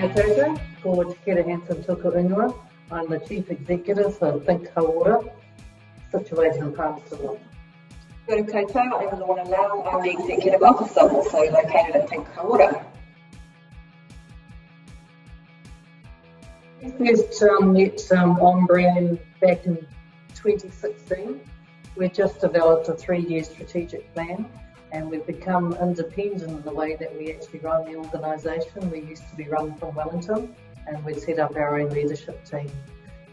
Kia koutou, ko Chiquita Hansen tuku ingoa. I'm the Chief Executive of Think Hauora, situated in Palmerston. Kia koutou, I'm Lorna. I'm the Executive Officer, also located at Think Hauora. We first met on brand back in 2016. We just developed a 3-year strategic plan, and we've become independent in the way that we actually run the organisation. We used to be run from Wellington, and we set up our own leadership team.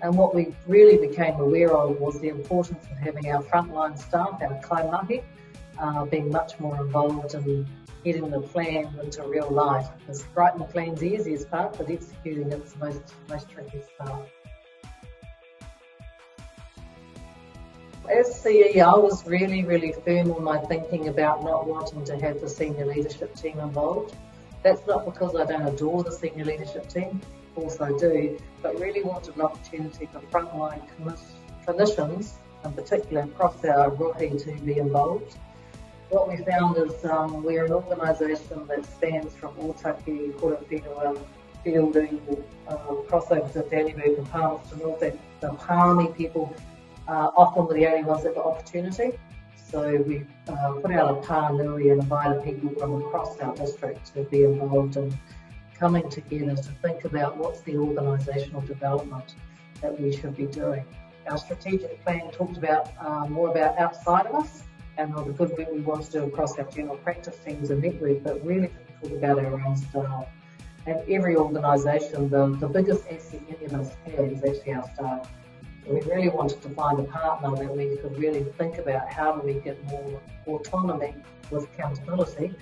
And what we really became aware of was the importance of having our frontline staff, our kaimahi, being much more involved in getting the plan into real life. Because writing the plan's the easiest part, but executing it's the most tricky part. As CEO, I was really firm on my thinking about not wanting to have the senior leadership team involved. That's not because I don't adore the senior leadership team, of course I do, but really wanted an opportunity for frontline clinicians, in particular across our rohi, to be involved. What we found is we're an organisation that spans from Otaki, Korowhenua, Fielding, crossover to Danneberg and Palmerston North. The Palmy people often were the only ones that got opportunity. So we put out a pānui and invited people from across our district to be involved in coming together to think about what's the organisational development that we should be doing. Our strategic plan talked about more about outside of us and all the good work we want to do across our general practice teams and network, but really talk about our own staff. And every organisation, the biggest asset any of us have is actually our staff. We really wanted to find a partner that we could really think about how do we get more autonomy with accountability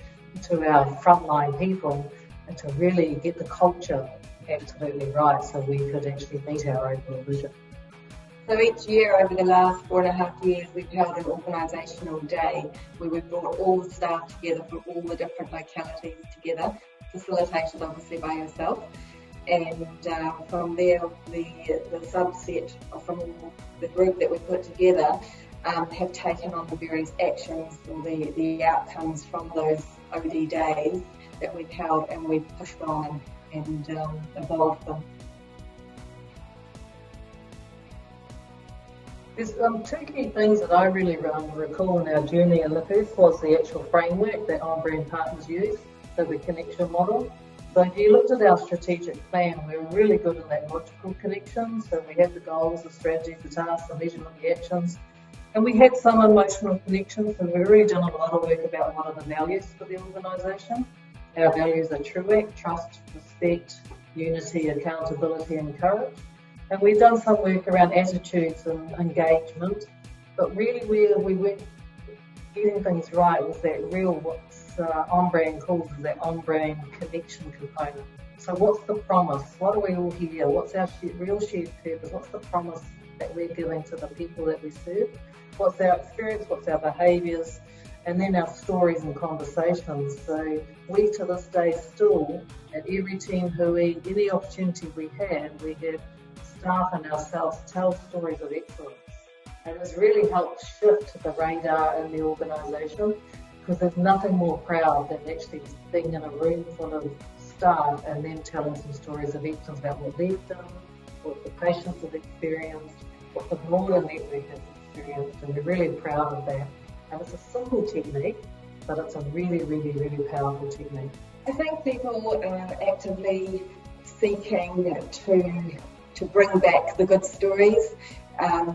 to our frontline people and to really get the culture absolutely right so we could actually meet our overall vision. So each year over the last 4.5 years, we've held an organisational day where we've brought all the staff together from all the different localities together, facilitated obviously by yourself. And from there, the subset from the group that we put together have taken on the various actions or the outcomes from those OD days that we've held, and we've pushed on and evolved them. There's two key things that I really recall in our journey, and the first was the actual framework that on-brand partners use, so the connection model. So if you looked at our strategic plan, we were really good in that logical connection. So we had the goals, the strategies, the tasks, the measurement, the actions. And we had some emotional connections, and we've really done a lot of work about what are the values for the organisation. Our values are TRUAC, trust, respect, unity, accountability and courage. And we've done some work around attitudes and engagement, but really where we weren't getting things right was that real what's on-brand calls is that on-brand connection component. So what's the promise? What are we all here? What's our real shared purpose? What's the promise that we're giving to the people that we serve? What's our experience? What's our behaviours? And then our stories and conversations. So we to this day still, at every team hui, any opportunity we have staff and ourselves tell stories of excellence. And it's really helped shift the radar in the organisation, because there's nothing more proud than actually being in a room full of staff and then telling some stories of excellence about what they've done, what the patients have experienced, what the broader network has experienced, and we're really proud of that. And it's a simple technique, but it's a really powerful technique. I think people are actively seeking to bring back the good stories.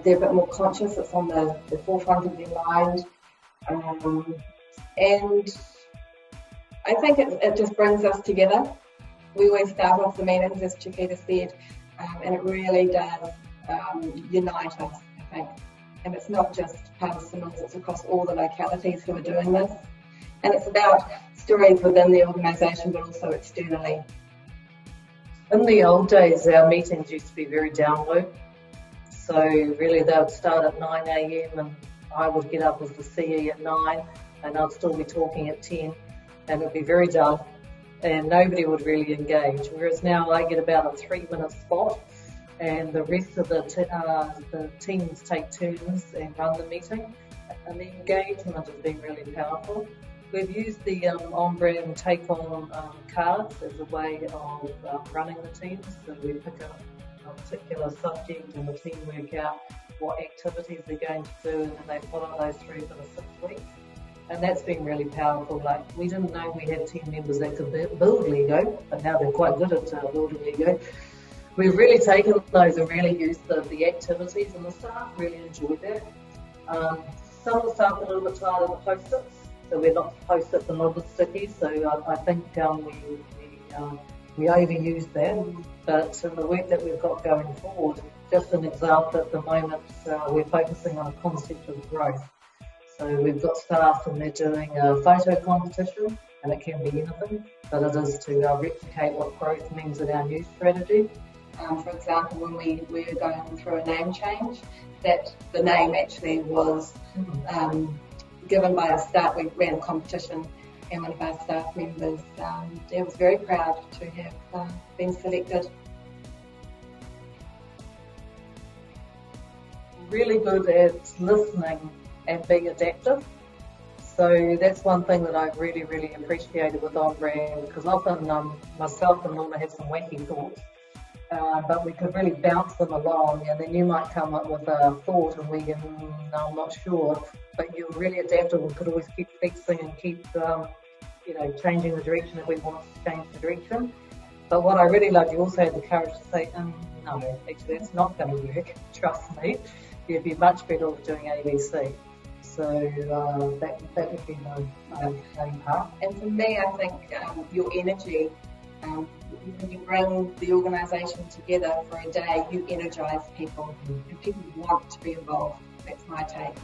They're a bit more conscious, it's on the forefront of their mind. And I think it just brings us together. We always start off the meetings, as Chiquita said, and it really does unite us, I think. And it's not just Palmerston North, it's across all the localities who are doing this. And it's about stories within the organisation, but also externally. In the old days, our meetings used to be very download. So really they would start at 9 a.m. and I would get up as the CE at 9 and I'd still be talking at 10 and it'd be very dull and nobody would really engage. Whereas now I get about a 3-minute spot and the rest of the teams take turns and run the meeting, and the engagement has been really powerful. We've used the on-brand take-on cards as a way of running the teams. So we pick up a particular subject and the team work out what activities they're going to do, and then they follow those through for the 6 weeks. And that's been really powerful. Like, we didn't know we had team members that could build Lego, but now they're quite good at building Lego. We've really taken those and really used the activities, and the staff really enjoyed that. Some of the staff are a little bit tired of the post-its, so we're not post-its and not the stickies, so I think we overused that. But in the work that we've got going forward, just an example at the moment, we're focusing on a concept of growth. So we've got staff and they're doing a photo competition, and it can be anything, but it is to replicate what growth means in our new strategy. For example, when we were going through a name change, that the name actually was given by our staff. We ran a competition, and one of our staff members was very proud to have been selected. Really good at listening and being adaptive. So that's one thing that I've really, really appreciated with On Brand, because often myself and Lorna have some wacky thoughts, but we could really bounce them along, and then you might come up with a thought and we can, I'm not sure, but you're really adaptable and could always keep fixing and keep changing the direction if we want to change the direction. But what I really love, you also had the courage to say, no, actually that's not going to work, trust me, you'd be much better off doing ABC. So that would be my main part. And for me, I think your energy, when you bring the organisation together for a day, you energise people, and people want to be involved. That's my take.